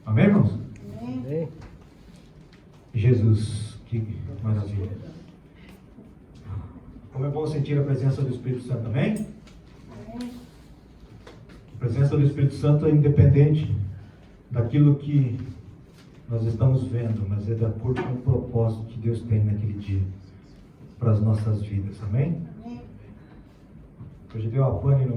Amém, irmãos? Amém. Jesus, que maravilha. Como é bom sentir a presença do Espírito Santo, amém? A presença do Espírito Santo é independente daquilo que nós estamos vendo, mas é de acordo com o propósito que Deus tem naquele dia para as nossas vidas, amém? Hoje deu a pane no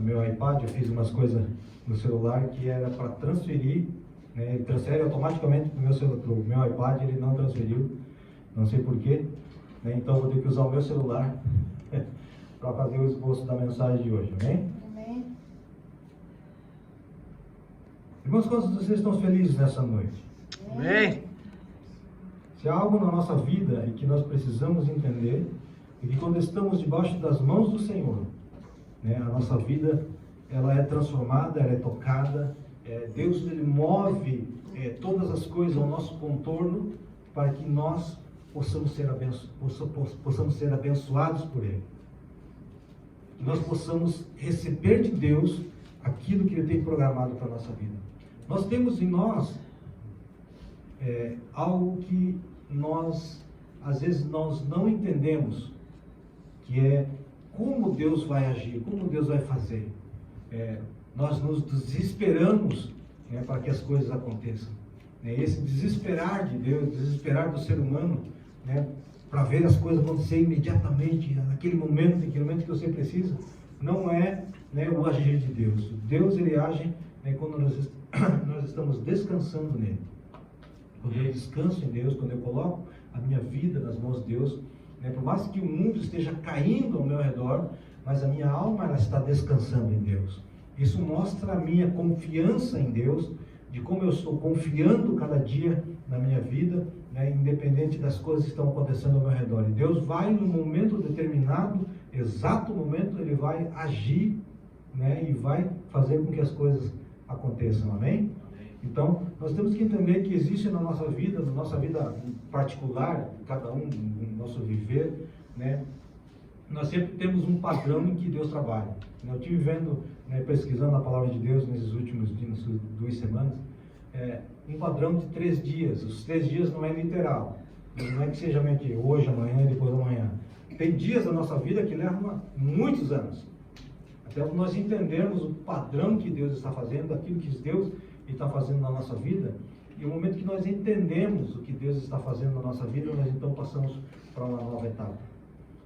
meu iPad, eu fiz umas coisas no celular que era para transferir, né? Ele transfere automaticamente para o meu iPad, ele não transferiu, não sei porquê, né? Então eu vou ter que usar o meu celular para fazer o esboço da mensagem de hoje, amém? Amém. Irmãos, quantos de vocês estão felizes nessa noite? Amém. Se há algo na nossa vida e que nós precisamos entender, é que quando estamos debaixo das mãos do Senhor, né, a nossa vida ela é transformada, ela é tocada, Deus ele move todas as coisas ao nosso contorno para que nós possamos ser abençoados por Ele. Que nós possamos receber de Deus aquilo que Ele tem programado para a nossa vida. Nós temos em nós algo que nós, às vezes, nós não entendemos, que é como Deus vai agir, como Deus vai fazer. Nós nos desesperamos, né, para que as coisas aconteçam. Esse desesperar de Deus, desesperar do ser humano, né, para ver as coisas acontecer imediatamente, naquele momento que você precisa, não é, né, o agir de Deus. Deus ele age, né, quando nós estamos descansando nele. Quando eu descanso em Deus, quando eu coloco a minha vida nas mãos de Deus, né, por mais que o mundo esteja caindo ao meu redor, mas a minha alma ela está descansando em Deus. Isso mostra a minha confiança em Deus, de como eu estou confiando cada dia na minha vida, né, independente das coisas que estão acontecendo ao meu redor. E Deus vai, no momento determinado, exato momento, Ele vai agir, né, e vai fazer com que as coisas aconteçam. Amém? Então, nós temos que entender que existe na nossa vida particular, cada um, no nosso viver, né, nós sempre temos um padrão em que Deus trabalha. Eu estive vendo, né, pesquisando a palavra de Deus nesses últimos dias, nessas 2 semanas, um padrão de 3 dias. Os 3 dias não é literal, não é que seja hoje, amanhã e depois amanhã. Tem dias da nossa vida que levam muitos anos, até nós entendermos o padrão que Deus está fazendo, aquilo que Deus está fazendo na nossa vida. E o momento que nós entendemos o que Deus está fazendo na nossa vida, nós então passamos para uma nova etapa.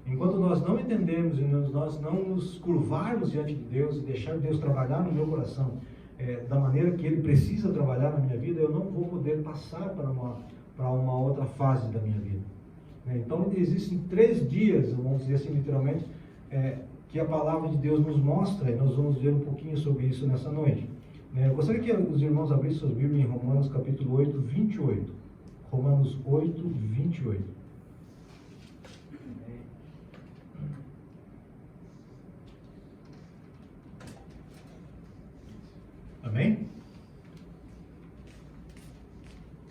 Enquanto nós não entendermos e nós não nos curvarmos diante de Deus e deixar Deus trabalhar no meu coração da maneira que Ele precisa trabalhar na minha vida, eu não vou poder passar para uma outra fase da minha vida. Então existem 3 dias, vamos dizer assim literalmente, que a palavra de Deus nos mostra, e nós vamos ver um pouquinho sobre isso nessa noite. Eu gostaria que os irmãos abrissem suas Bíblias em Romanos capítulo 8, 28. Romanos 8, 28. Amém?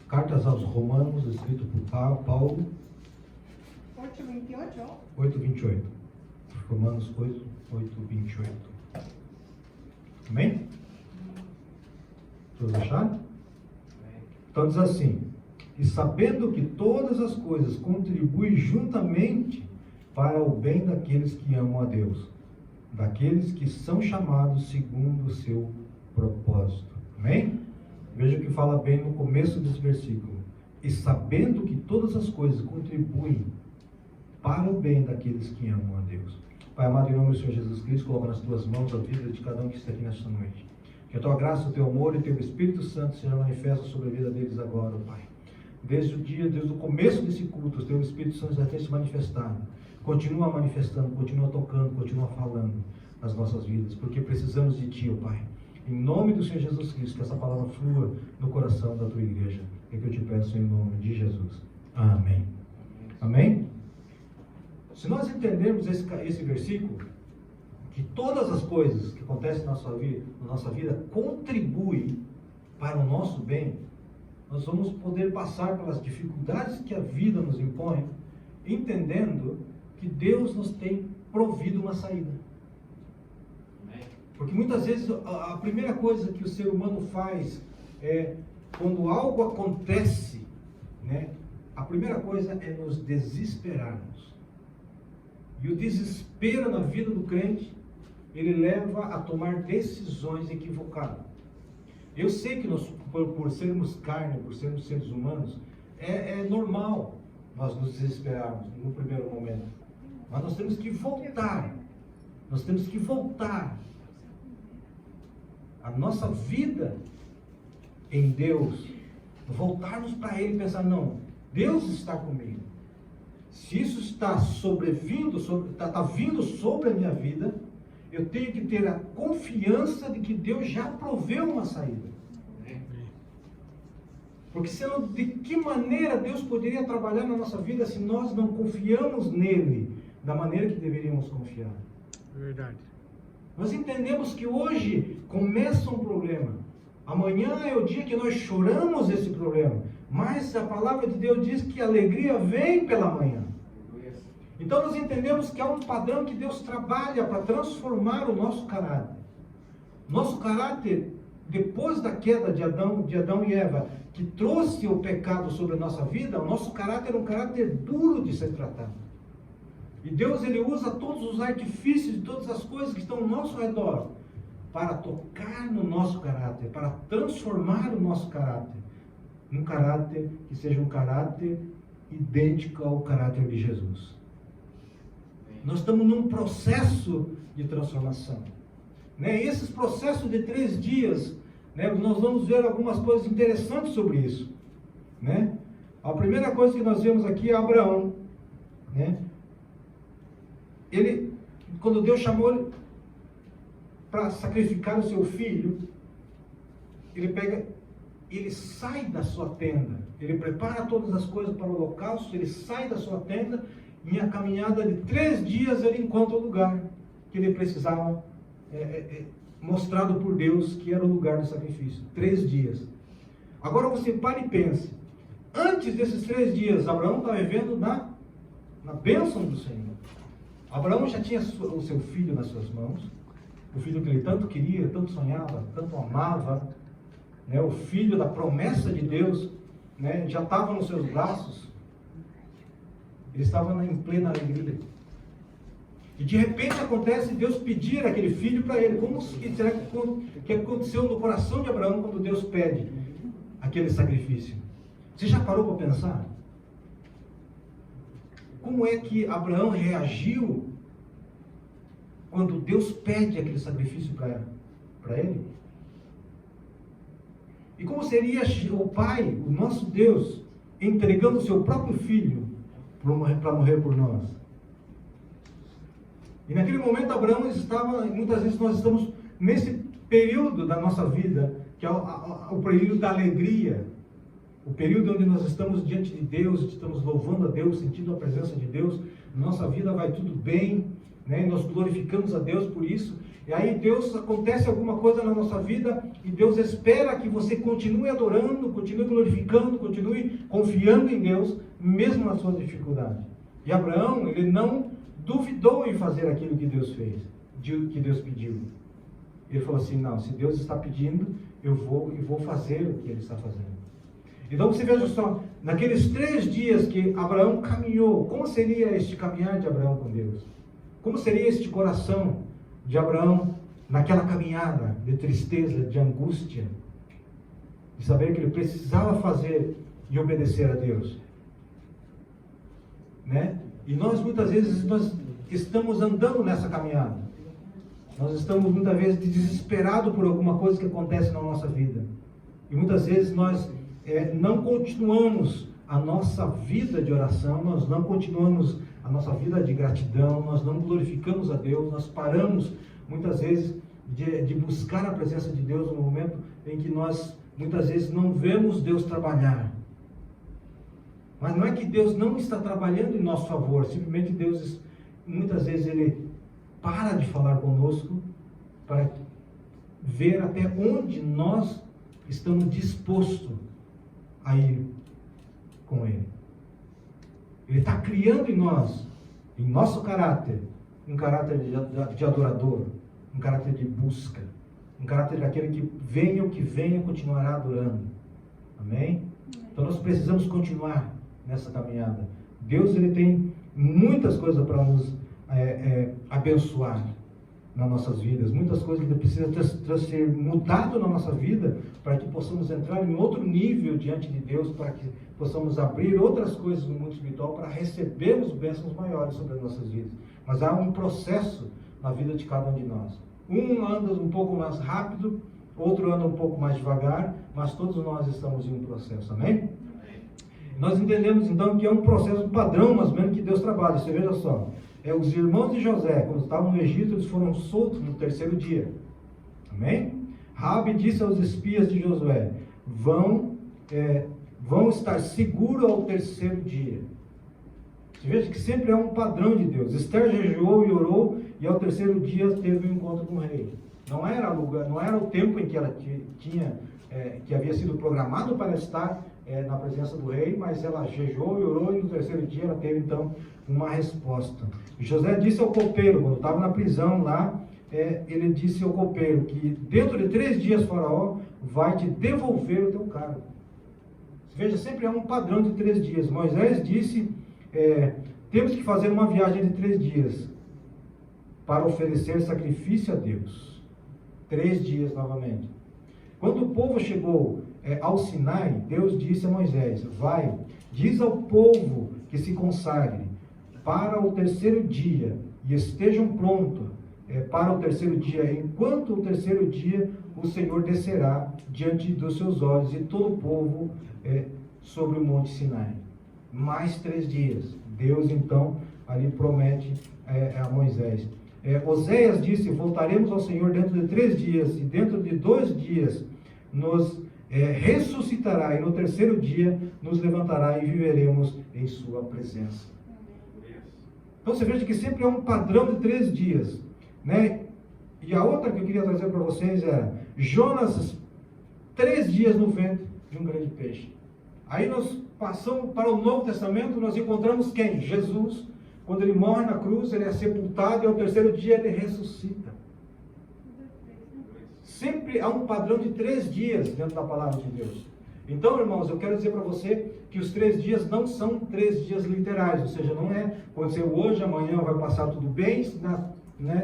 Cartas aos Romanos, escrito por Paulo. 8:28. 8:28. Romanos 8, 28. Amém? Todos acharam? Então diz assim: e sabendo que todas as coisas contribuem juntamente para o bem daqueles que amam a Deus, daqueles que são chamados segundo o seu propósito. Amém? Veja o que fala bem no começo desse versículo. E sabendo que todas as coisas contribuem para o bem daqueles que amam a Deus. Pai amado, em nome do Senhor Jesus Cristo, coloca nas tuas mãos a vida de cada um que está aqui nesta noite. Que a tua graça, o teu amor e o teu Espírito Santo seja manifestos sobre a vida deles agora, Pai. Desde o começo desse culto, o teu Espírito Santo já tem se manifestado. Continua manifestando, continua tocando, continua falando nas nossas vidas, porque precisamos de Ti, ó Pai. Em nome do Senhor Jesus Cristo, que essa palavra flua no coração da tua igreja. É que eu te peço em nome de Jesus. Amém. Amém? Se nós entendermos esse versículo, que todas as coisas que acontecem na nossa vida contribuem para o nosso bem, nós vamos poder passar pelas dificuldades que a vida nos impõe, entendendo que Deus nos tem provido uma saída. Porque muitas vezes a primeira coisa que o ser humano faz quando algo acontece, né, a primeira coisa é nos desesperarmos. E o desespero na vida do crente, ele leva a tomar decisões equivocadas. Eu sei que nós, por sermos carne, por sermos seres humanos, é normal nós nos desesperarmos no primeiro momento. Mas nós temos que voltar. Nós temos que voltar. A nossa vida em Deus, voltarmos para Ele e pensar, não, Deus está comigo. Se isso está sobrevindo, está vindo sobre a minha vida, eu tenho que ter a confiança de que Deus já proveu uma saída. Porque senão, de que maneira Deus poderia trabalhar na nossa vida se nós não confiamos nele da maneira que deveríamos confiar? Verdade. Nós entendemos que hoje começa um problema. Amanhã é o dia que nós choramos esse problema. Mas a palavra de Deus diz que a alegria vem pela manhã. Então nós entendemos que há um padrão que Deus trabalha para transformar o nosso caráter. Nosso caráter, depois da queda de Adão e Eva, que trouxe o pecado sobre a nossa vida, o nosso caráter é um caráter duro de ser tratado. E Deus, ele usa todos os artifícios, todas as coisas que estão ao nosso redor, para tocar no nosso caráter, para transformar o nosso caráter, num caráter que seja um caráter idêntico ao caráter de Jesus. Nós estamos num processo de transformação. Né? E esses processos de 3 dias, né, nós vamos ver algumas coisas interessantes sobre isso. Né? A primeira coisa que nós vemos aqui é Abraão. Né? Ele, quando Deus chamou ele para sacrificar o seu filho, ele sai da sua tenda, ele prepara todas as coisas para o holocausto, ele sai da sua tenda, e em a caminhada de 3 dias ele encontra o lugar que ele precisava, mostrado por Deus que era o lugar do sacrifício. 3 dias. Agora você para e pense, antes desses 3 dias, Abraão estava vivendo na bênção do Senhor. Abraão já tinha o seu filho nas suas mãos, o filho que ele tanto queria, tanto sonhava, tanto amava, né? O filho da promessa de Deus, né? Já estava nos seus braços, ele estava em plena alegria. E de repente acontece Deus pedir aquele filho para ele. Como será que aconteceu no coração de Abraão quando Deus pede aquele sacrifício? Você já parou para pensar? Como é que Abraão reagiu quando Deus pede aquele sacrifício para ele? E como seria o Pai, o nosso Deus, entregando o seu próprio filho para morrer por nós? E naquele momento Abraão estava, muitas vezes nós estamos nesse período da nossa vida, que é o período da alegria, o período onde nós estamos diante de Deus, estamos louvando a Deus, sentindo a presença de Deus, nossa vida vai tudo bem, né? Nós glorificamos a Deus por isso, e aí Deus, acontece alguma coisa na nossa vida, e Deus espera que você continue adorando, continue glorificando, continue confiando em Deus, mesmo na sua dificuldade. E Abraão, ele não duvidou em fazer aquilo que Deus fez, que Deus pediu. Ele falou assim, não, se Deus está pedindo, eu vou fazer o que Ele está fazendo. Então você veja só, naqueles 3 dias que Abraão caminhou, como seria este caminhar de Abraão com Deus? Como seria este coração de Abraão naquela caminhada de tristeza, de angústia, de saber que ele precisava fazer e obedecer a Deus? Né? E nós muitas vezes nós estamos andando nessa caminhada. Nós estamos muitas vezes desesperados por alguma coisa que acontece na nossa vida. E muitas vezes nós não continuamos a nossa vida de oração, nós não continuamos a nossa vida de gratidão, nós não glorificamos a Deus, nós paramos muitas vezes de buscar a presença de Deus no momento em que nós muitas vezes não vemos Deus trabalhar. Mas não é que Deus não está trabalhando em nosso favor, simplesmente Deus, muitas vezes Ele para de falar conosco para ver até onde nós estamos dispostos a ir com Ele. Ele está criando em nós, em nosso caráter, um caráter de adorador, um caráter de busca, um caráter daquele que venha o que venha, continuará adorando. Amém? Então nós precisamos continuar nessa caminhada. Deus, ele tem muitas coisas para nos abençoar nas nossas vidas, muitas coisas que precisam ser mudado na nossa vida para que possamos entrar em outro nível diante de Deus, para que possamos abrir outras coisas no mundo espiritual para recebermos bênçãos maiores sobre as nossas vidas. Mas há um processo na vida de cada um de nós. Um anda um pouco mais rápido, outro anda um pouco mais devagar, mas todos nós estamos em um processo, amém? Nós entendemos então que é um processo, um padrão mais ou menos que Deus trabalha. Você veja só, os irmãos de José, quando estavam no Egito, eles foram soltos no terceiro dia, amém? Raabe disse aos espias de Josué, vão estar seguros ao terceiro dia. Você veja que sempre é um padrão de Deus. Esther jejuou e orou, e ao terceiro dia teve um encontro com o rei. Não era o tempo em que ela que havia sido programado para estar na presença do rei, mas ela jejuou e orou, e no terceiro dia ela teve então uma resposta. E José disse ao copeiro, quando estava na prisão lá, ele disse ao copeiro que dentro de 3 dias Faraó vai te devolver o teu cargo. Veja, sempre há um padrão de 3 dias. Moisés disse, temos que fazer uma viagem de 3 dias para oferecer sacrifício a Deus. 3 dias novamente. Quando o povo chegou ao Sinai, Deus disse a Moisés, vai, diz ao povo que se consagre para o terceiro dia e estejam prontos para o terceiro dia, enquanto o terceiro dia o Senhor descerá diante dos seus olhos e todo o povo sobre o monte Sinai. Mais 3 dias. Deus então ali promete a Moisés. Oséias disse, voltaremos ao Senhor dentro de 3 dias, e dentro de 2 dias nos ressuscitará, e no terceiro dia nos levantará e viveremos em sua presença. Então você veja que sempre é um padrão de 3 dias, né? E a outra que eu queria trazer para vocês era Jonas, 3 dias no ventre de um grande peixe. Aí nós passamos para o Novo Testamento, nós encontramos quem? Jesus. Quando ele morre na cruz, ele é sepultado e ao terceiro dia ele ressuscita. Sempre há um padrão de 3 dias dentro da palavra de Deus. Então, irmãos, eu quero dizer para você que os 3 dias não são 3 dias literais, ou seja, não é acontecer hoje, amanhã vai passar tudo bem,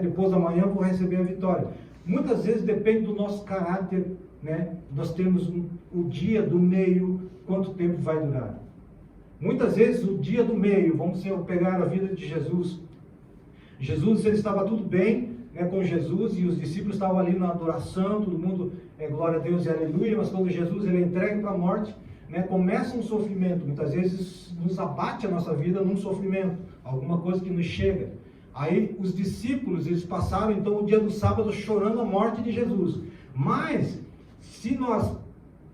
depois da manhã eu vou receber a vitória. Muitas vezes depende do nosso caráter, né? Nós temos o dia do meio, quanto tempo vai durar. Muitas vezes o dia do meio, vamos pegar a vida de Jesus. Jesus, ele estava tudo bem, né, com Jesus, e os discípulos estavam ali na adoração, todo mundo, glória a Deus e aleluia, mas quando Jesus ele é entregue para a morte, né, começa um sofrimento, muitas vezes nos abate a nossa vida num sofrimento, alguma coisa que nos chega. Aí os discípulos, eles passaram então o dia do sábado chorando a morte de Jesus. Mas, se nós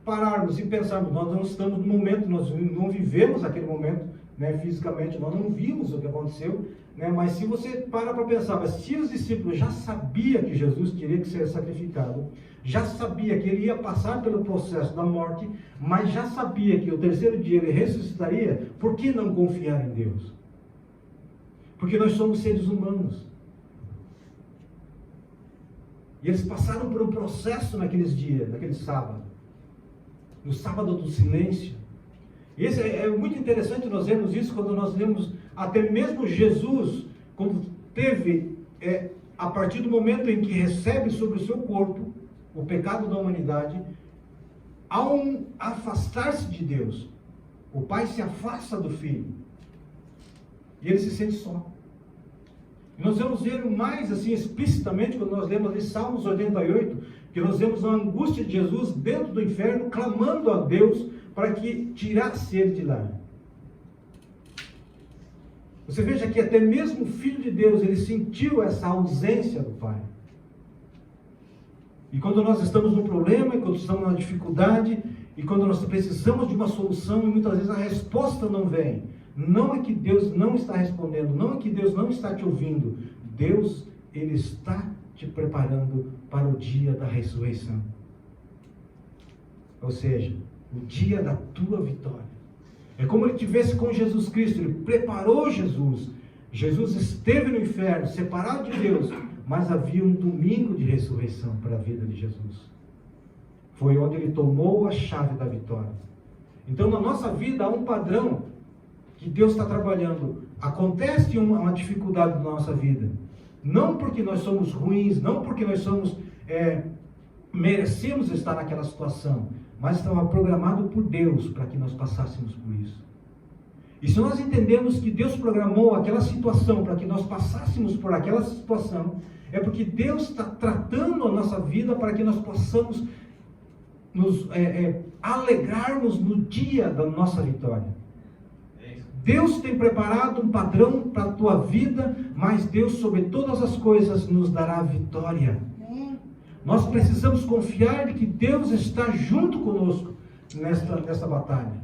pararmos e pensarmos, nós não estamos no momento, nós não vivemos aquele momento, né, fisicamente, nós não vimos o que aconteceu, né, mas se você para pensar, mas se os discípulos já sabiam que Jesus teria que ser sacrificado, já sabia que ele ia passar pelo processo da morte, mas já sabia que o terceiro dia ele ressuscitaria, por que não confiar em Deus? Porque nós somos seres humanos. E eles passaram por um processo naqueles dias, naquele sábado. No sábado do silêncio. E esse é muito interessante nós vermos isso quando nós lemos até mesmo Jesus, quando teve, a partir do momento em que recebe sobre o seu corpo o pecado da humanidade, ao afastar-se de Deus, o Pai se afasta do Filho. E ele se sente só. E nós vamos ver mais assim explicitamente quando nós lemos ali Salmos 88, que nós vemos a angústia de Jesus dentro do inferno, clamando a Deus para que tirasse ele de lá. Você veja que até mesmo o Filho de Deus, ele sentiu essa ausência do Pai. E quando nós estamos no problema, e quando estamos na dificuldade, e quando nós precisamos de uma solução, e muitas vezes a resposta não vem. Não é que Deus não está respondendo, não é que Deus não está te ouvindo. Deus, ele está te preparando para o dia da ressurreição. Ou seja, o dia da tua vitória. É como ele estivesse com Jesus Cristo, ele preparou Jesus. Jesus esteve no inferno, separado de Deus, mas havia um domingo de ressurreição para a vida de Jesus. Foi onde ele tomou a chave da vitória. Então, na nossa vida há um padrão que Deus está trabalhando. Acontece uma dificuldade na nossa vida. Não porque nós somos ruins, não porque nós merecemos estar naquela situação, mas estava programado por Deus para que nós passássemos por isso. E se nós entendemos que Deus programou aquela situação para que nós passássemos por aquela situação, é porque Deus está tratando a nossa vida para que nós possamos nos alegrarmos no dia da nossa vitória. Deus tem preparado um padrão para a tua vida, mas Deus sobre todas as coisas nos dará a vitória. Nós precisamos confiar de que Deus está junto conosco nesta batalha.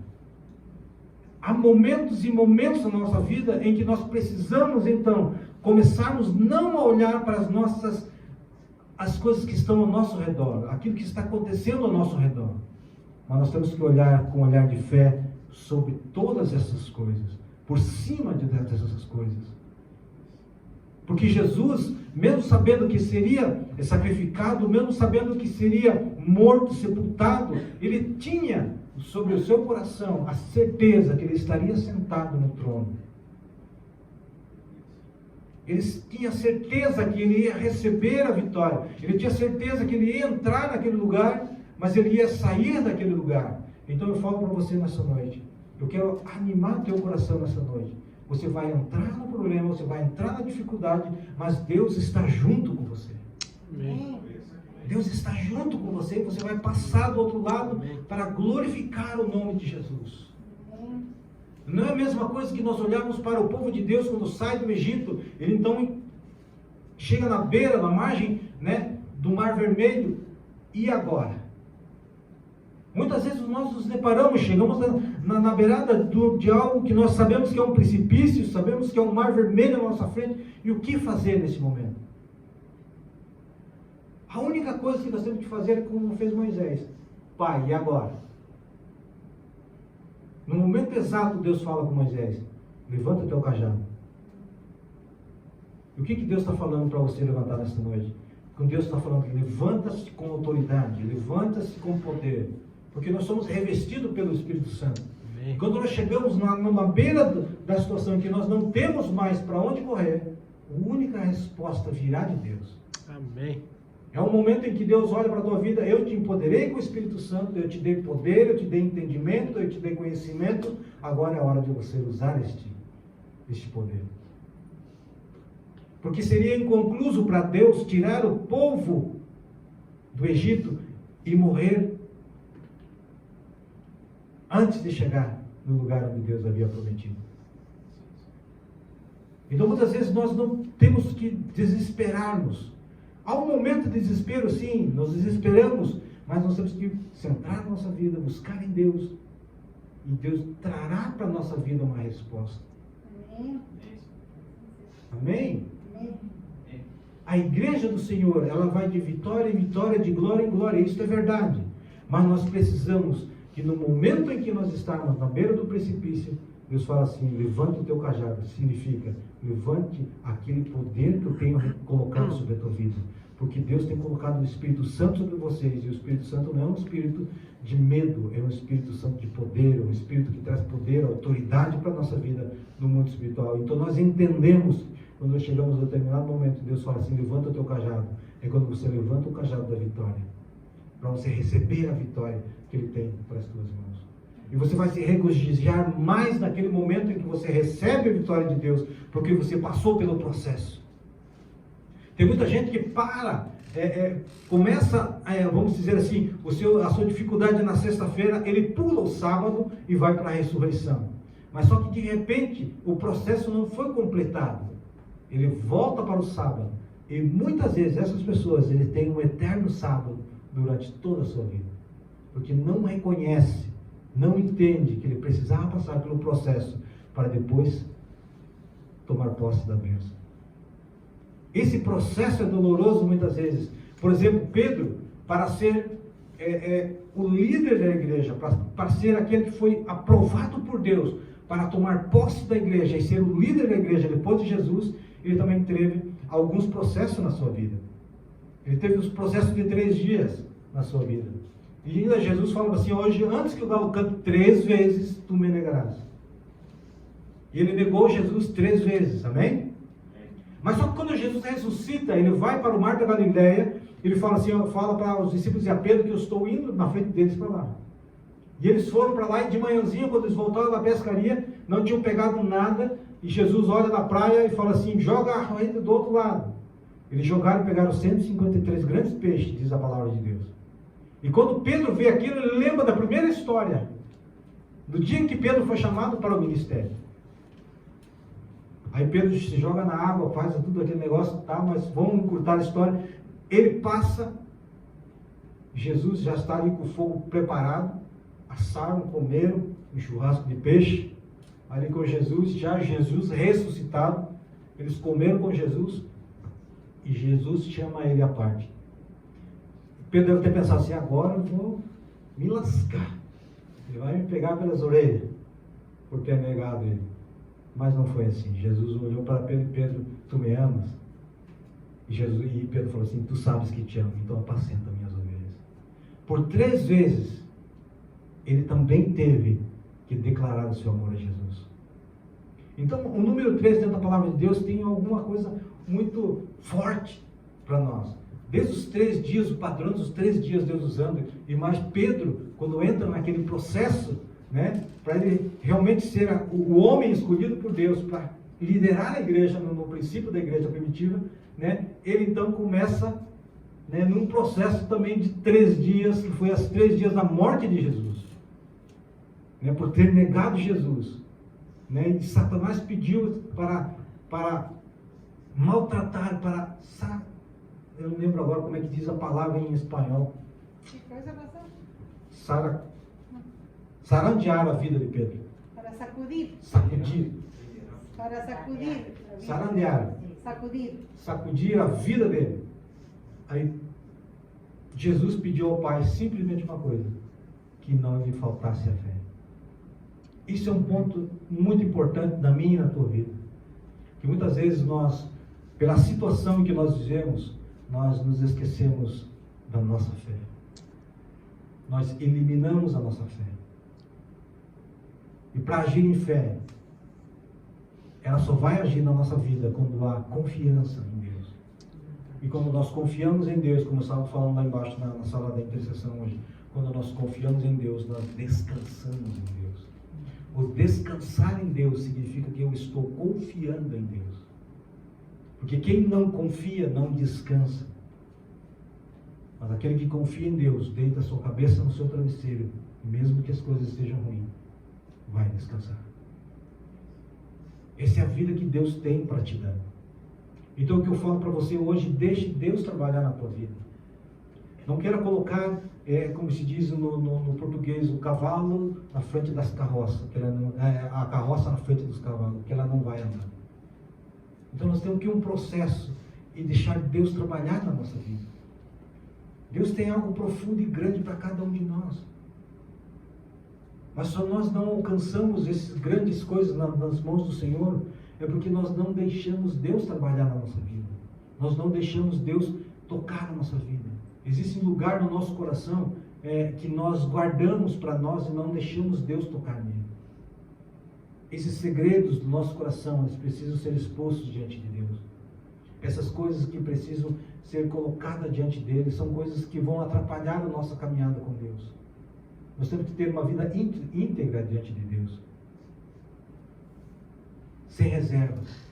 Há momentos e momentos na nossa vida em que nós precisamos então começarmos não a olhar para as coisas que estão ao nosso redor, aquilo que está acontecendo ao nosso redor, mas nós temos que olhar com um olhar de fé sobre todas essas coisas, por cima dessas coisas. Porque Jesus, mesmo sabendo que seria sacrificado, mesmo sabendo que seria morto, sepultado, ele tinha sobre o seu coração a certeza que ele estaria sentado no trono. Ele tinha certeza que ele ia receber a vitória. Ele tinha certeza que ele ia entrar naquele lugar, mas ele ia sair daquele lugar. Então eu falo para você nessa noite. Eu quero animar teu coração nessa noite. Você vai entrar no problema, você vai entrar na dificuldade, mas Deus está junto com você. Amém. Deus está junto com você e você vai passar do outro lado para glorificar o nome de Jesus. Não é a mesma coisa que nós olharmos para o povo de Deus quando sai do Egito. Ele então chega na beira, na margem, do Mar Vermelho. E agora? Muitas vezes nós nos deparamos, chegamos na beirada de algo que nós sabemos que é um precipício, sabemos que é um Mar Vermelho à nossa frente. E o que fazer nesse momento? A única coisa que nós temos que fazer é como fez Moisés. Pai, e agora? No momento exato, Deus fala com Moisés: levanta o teu cajado. E o que Deus está falando para você levantar nesta noite? Quando Deus está falando, levanta-se com autoridade, levanta-se com poder. Porque nós somos revestidos pelo Espírito Santo. Amém. Quando nós chegamos numa beira da situação em que nós não temos mais para onde correr, a única resposta virá de Deus. Amém. É um momento em que Deus olha para a tua vida: eu te empoderei com o Espírito Santo, eu te dei poder, eu te dei entendimento, eu te dei conhecimento, agora é a hora de você usar este poder. Porque seria inconcluso para Deus tirar o povo do Egito e morrer antes de chegar no lugar onde Deus havia prometido. Então muitas vezes nós não temos que desesperarmos. Há um momento de desespero, sim, nós desesperamos, mas nós temos que centrar na nossa vida, buscar em Deus, e Deus trará para a nossa vida uma resposta. Amém? Amém? Amém? A igreja do Senhor, ela vai de vitória em vitória, de glória em glória, isso é verdade, mas nós precisamos que no momento em que nós estarmos na beira do precipício, Deus fala assim: levante o teu cajado. Significa, levante aquele poder que eu tenho colocado sobre a tua vida. Porque Deus tem colocado o Espírito Santo sobre vocês. E o Espírito Santo não é um espírito de medo, é um Espírito Santo de poder, é um Espírito que traz poder, autoridade para a nossa vida no mundo espiritual. Então nós entendemos, quando nós chegamos a determinado momento, Deus fala assim: levanta o teu cajado. É quando você levanta o cajado da vitória, para você receber a vitória que Ele tem para as tuas mãos. E você vai se regozijar mais naquele momento em que você recebe a vitória de Deus, porque você passou pelo processo. Tem muita gente que começa, vamos dizer assim, a sua dificuldade na sexta-feira, ele pula o sábado e vai para a ressurreição. Mas só que de repente o processo não foi completado. Ele volta para o sábado. E muitas vezes essas pessoas, eles têm um eterno sábado durante toda a sua vida. Porque não reconhece, não entende que ele precisava passar pelo processo para depois tomar posse da bênção. Esse processo é doloroso muitas vezes. Por exemplo, Pedro, para ser o líder da igreja, para ser aquele que foi aprovado por Deus, para tomar posse da igreja e ser o líder da igreja depois de Jesus, ele também teve alguns processos na sua vida. Ele teve os processos de 3 dias na sua vida. E ainda Jesus falava assim: hoje, antes que o galo cante 3 vezes, tu me negarás. E ele negou Jesus 3 vezes, amém? Mas só que quando Jesus ressuscita, ele vai para o mar da Galileia, ele fala assim, fala para os discípulos e a Pedro que eu estou indo na frente deles para lá. E eles foram para lá e de manhãzinha, quando eles voltaram da pescaria, não tinham pegado nada, e Jesus olha na praia e fala assim: joga a rede do outro lado. Eles jogaram e pegaram 153 grandes peixes, diz a palavra de Deus. E quando Pedro vê aquilo, ele lembra da primeira história, do dia em que Pedro foi chamado para o ministério. Aí Pedro se joga na água, faz tudo aquele negócio, tá, mas vamos encurtar a história. Ele passa, Jesus já está ali com o fogo preparado, assaram, comeram um churrasco de peixe, ali com Jesus, já Jesus ressuscitado, eles comeram com Jesus, e Jesus chama ele à parte. Pedro deve ter pensado assim: agora eu vou me lascar, ele vai me pegar pelas orelhas, por ter negado ele. Mas não foi assim. Jesus olhou para Pedro: Pedro, tu me amas? E Pedro falou assim: tu sabes que te amo, então apacenta minhas ovelhas. Por 3 vezes, ele também teve que declarar o seu amor a Jesus. Então, o número 3 dentro da palavra de Deus tem alguma coisa muito forte para nós. Desde os 3 dias, o padrão dos 3 dias Deus usando, e mais Pedro, quando entra naquele processo, né, para ele realmente ser o homem escolhido por Deus para liderar a igreja no princípio da igreja primitiva, né, ele então começa, né, num processo também de 3 dias, que foi as 3 dias da morte de Jesus, né, por ter negado Jesus, né, e Satanás pediu para maltratar, eu não lembro agora como é que diz a palavra em espanhol, sarandear a vida de Pedro. Para sacudir. Sacudir. Para sacudir. Sarandear. Sacudir. Sacudir a vida dele. Aí Jesus pediu ao Pai simplesmente uma coisa: que não lhe faltasse a fé. Isso é um ponto muito importante na minha e na tua vida. Que muitas vezes nós, pela situação em que nós vivemos, nós nos esquecemos da nossa fé. Nós eliminamos a nossa fé. E para agir em fé, ela só vai agir na nossa vida quando há confiança em Deus. E quando nós confiamos em Deus, como eu estava falando lá embaixo na sala da intercessão hoje, quando nós confiamos em Deus, nós descansamos em Deus. O descansar em Deus significa que eu estou confiando em Deus. Porque quem não confia não descansa. Mas aquele que confia em Deus, deita a sua cabeça no seu travesseiro, mesmo que as coisas estejam ruins, vai descansar. Essa é a vida que Deus tem para te dar. Então o que eu falo para você hoje: deixe Deus trabalhar na tua vida. Não queira colocar, como se diz no português, o cavalo na frente das carroças, a carroça na frente dos cavalos, que ela não vai andar. Então nós temos que ir um processo e deixar Deus trabalhar na nossa vida. Deus tem algo profundo e grande para cada um de nós. Mas só nós não alcançamos essas grandes coisas nas mãos do Senhor, é porque nós não deixamos Deus trabalhar na nossa vida. Nós não deixamos Deus tocar na nossa vida. Existe um lugar no nosso coração que nós guardamos para nós e não deixamos Deus tocar nele. Esses segredos do nosso coração, eles precisam ser expostos diante de Deus. Essas coisas que precisam ser colocadas diante dele são coisas que vão atrapalhar a nossa caminhada com Deus. Nós temos que ter uma vida íntegra diante de Deus, sem reservas.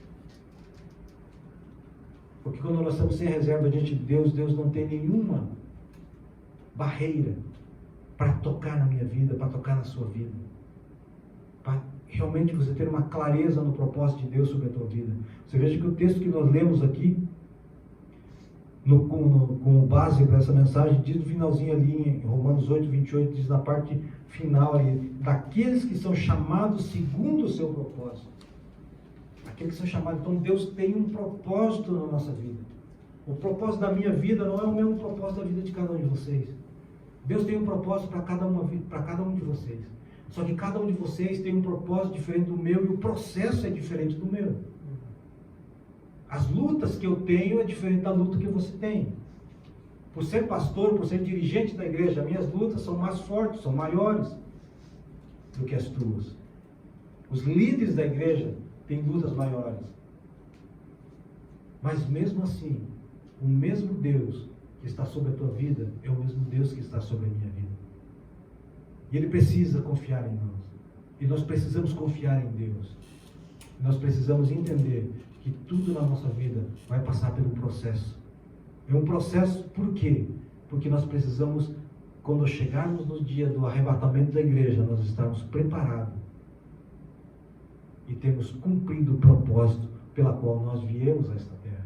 Porque quando nós estamos sem reserva diante de Deus, Deus não tem nenhuma barreira para tocar na minha vida, para tocar na sua vida, para realmente você ter uma clareza no propósito de Deus sobre a tua vida. Você veja que o texto que nós lemos aqui, como base para essa mensagem, diz no finalzinho ali em Romanos 8, 28, diz na parte final ali: daqueles que são chamados segundo o seu propósito. Aqueles que são chamados. Então Deus tem um propósito na nossa vida. O propósito da minha vida não é o mesmo propósito da vida de cada um de vocês. Deus tem um propósito para cada um de vocês. Só que cada um de vocês tem um propósito diferente do meu, e o processo é diferente do meu. As lutas que eu tenho é diferente da luta que você tem. Por ser pastor, por ser dirigente da igreja, minhas lutas são mais fortes, são maiores do que as tuas. Os líderes da igreja têm lutas maiores. Mas mesmo assim, o mesmo Deus que está sobre a tua vida é o mesmo Deus que está sobre a minha vida. E Ele precisa confiar em nós. E nós precisamos confiar em Deus. Nós precisamos entender que tudo na nossa vida vai passar pelo processo. É um processo, por quê? Porque nós precisamos, quando chegarmos no dia do arrebatamento da igreja, nós estarmos preparados e termos cumprido o propósito pela qual nós viemos a esta terra.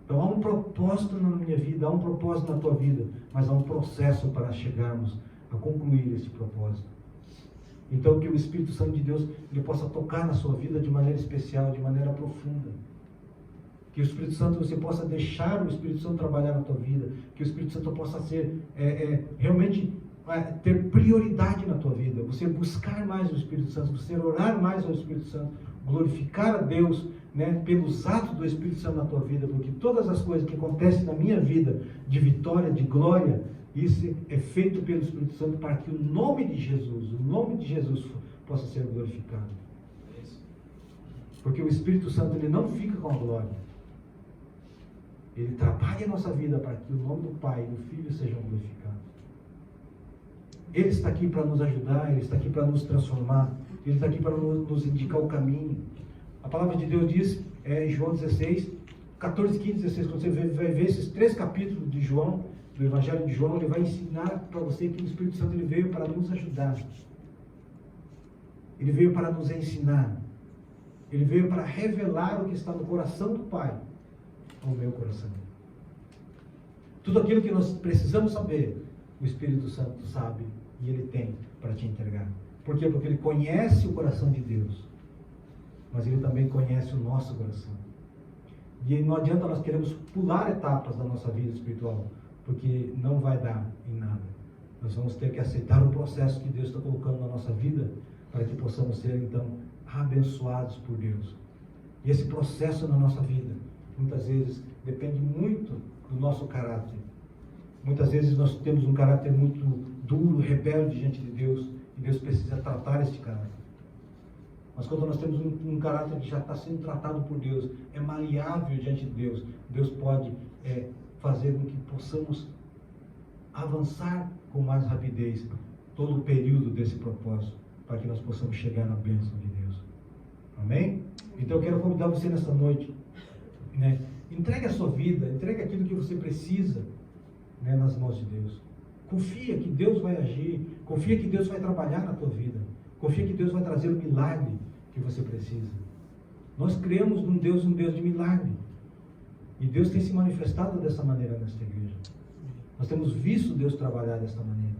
Então há um propósito na minha vida, há um propósito na tua vida, mas há um processo para chegarmos a concluir esse propósito. Então que o Espírito Santo de Deus ele possa tocar na sua vida de maneira especial, de maneira profunda. Que o Espírito Santo, você possa deixar o Espírito Santo trabalhar na tua vida. Que o Espírito Santo possa ser, realmente, ter prioridade na tua vida. Você buscar mais o Espírito Santo, você orar mais ao Espírito Santo, glorificar a Deus, né, pelos atos do Espírito Santo na tua vida. Porque todas as coisas que acontecem na minha vida, de vitória, de glória, isso é feito pelo Espírito Santo para que o nome de Jesus possa ser glorificado. Porque o Espírito Santo ele não fica com a glória. Ele trabalha a nossa vida para que o nome do Pai e do Filho sejam glorificados. Ele está aqui para nos ajudar, Ele está aqui para nos transformar, Ele está aqui para nos indicar o caminho. A palavra de Deus diz, em João 16, 14, 15, 16, quando você vai ver esses 3 capítulos de João, do Evangelho de João, ele vai ensinar para você que o Espírito Santo ele veio para nos ajudar. Ele veio para nos ensinar. Ele veio para revelar o que está no coração do Pai ao meu coração. Tudo aquilo que nós precisamos saber, o Espírito Santo sabe e Ele tem para te entregar. Por quê? Porque Ele conhece o coração de Deus, mas Ele também conhece o nosso coração. E não adianta nós queremos pular etapas da nossa vida espiritual, porque não vai dar em nada. Nós vamos ter que aceitar o processo que Deus está colocando na nossa vida, para que possamos ser então abençoados por Deus. E esse processo na nossa vida, muitas vezes, depende muito do nosso caráter. Muitas vezes nós temos um caráter muito duro, rebelde diante de Deus, e Deus precisa tratar este caráter. Mas quando nós temos um caráter que já está sendo tratado por Deus, é maleável diante de Deus, Deus pode fazer com que possamos avançar com mais rapidez todo o período desse propósito, para que nós possamos chegar na bênção de Deus. Amém? Então eu quero convidar você nessa noite, né? Entregue a sua vida, entregue aquilo que você precisa, né, nas mãos de Deus. Confia que Deus vai agir, confia que Deus vai trabalhar na tua vida, confia que Deus vai trazer o milagre que você precisa. Nós cremos num Deus de milagre, e Deus tem se manifestado dessa maneira nesta igreja. Nós temos visto Deus trabalhar dessa maneira.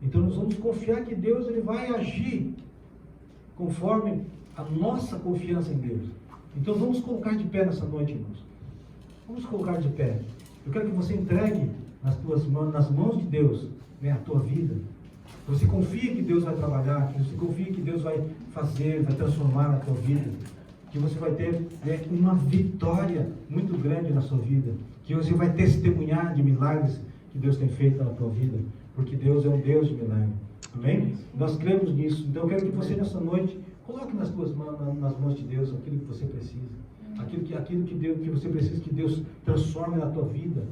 Então nós vamos confiar que Deus ele vai agir conforme a nossa confiança em Deus. Então vamos colocar de pé nessa noite, irmãos. Vamos colocar de pé. Eu quero que você entregue nas mãos de Deus, né, a tua vida. Você confia que Deus vai trabalhar, que você confia que Deus vai fazer, vai transformar a tua vida, que você vai ter, né, uma vitória muito grande na sua vida, que você vai testemunhar de milagres que Deus tem feito na tua vida, porque Deus é um Deus de milagre. Amém? Nós cremos nisso. Então eu quero que você nessa noite coloque nas mãos de Deus aquilo que você precisa. Aquilo que você precisa que Deus transforme na tua vida,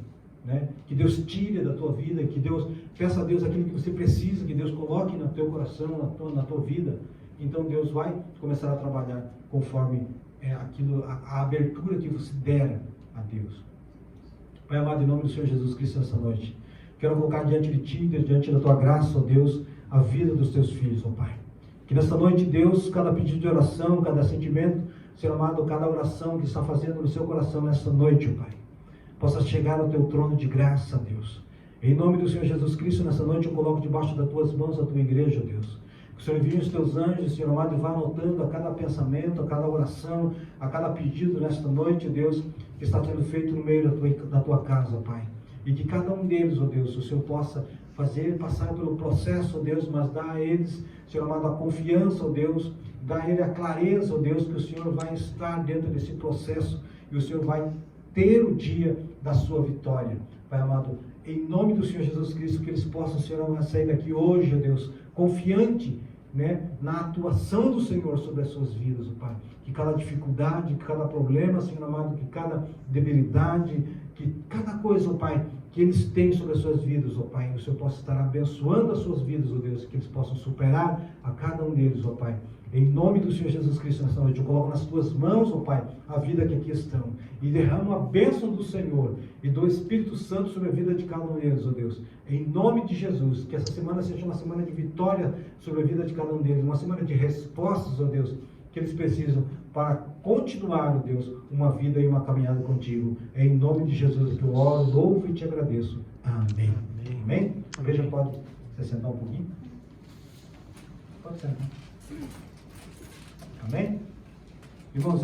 né? Que Deus tire da tua vida, que Deus peça a Deus aquilo que você precisa, que Deus coloque no teu coração, na tua vida. Então Deus vai começar a trabalhar conforme a abertura que você der a Deus. Pai amado, em nome do Senhor Jesus Cristo, nessa noite, quero colocar diante de Ti, diante da Tua graça, ó Deus, a vida dos Teus filhos, ó Pai. Que nessa noite, Deus, cada pedido de oração, cada sentimento, Senhor amado, cada oração que está fazendo no seu coração nessa noite, ó Pai, possa chegar ao Teu trono de graça, Deus. Em nome do Senhor Jesus Cristo, nessa noite eu coloco debaixo das Tuas mãos a Tua igreja, ó Deus. Que o Senhor envie os Teus anjos, Senhor amado, e vá anotando a cada pensamento, a cada oração, a cada pedido nesta noite, Deus, que está sendo feito no meio da Tua casa, Pai. E que cada um deles, ó Deus, o Senhor possa passar pelo processo, ó Deus, mas dá a eles, Senhor amado, a confiança, ó Deus, dá a ele a clareza, ó Deus, que o Senhor vai estar dentro desse processo e o Senhor vai ter o dia da sua vitória. Pai amado, em nome do Senhor Jesus Cristo, que eles possam, Senhor, sair daqui hoje, ó Deus, confiante, né, na atuação do Senhor sobre as suas vidas, ó Pai. Que cada dificuldade, que cada problema, Senhor amado, que cada debilidade, que cada coisa, ó Pai, que eles têm sobre as suas vidas, ó Pai, o Senhor possa estar abençoando as suas vidas, ó Deus, que eles possam superar a cada um deles, ó Pai. Em nome do Senhor Jesus Cristo, nessa noite, eu coloco nas tuas mãos, ó Pai, a vida que aqui estão, e derramo a bênção do Senhor e do Espírito Santo sobre a vida de cada um deles, ó Deus. Em nome de Jesus, que essa semana seja uma semana de vitória sobre a vida de cada um deles, uma semana de respostas, ó Deus, que eles precisam para continuar, ó Deus, uma vida e uma caminhada contigo. É em nome de Jesus que eu oro, louvo e te agradeço. Amém. Amém? A igreja pode se sentar um pouquinho? Pode sentar. Amém? Irmãos,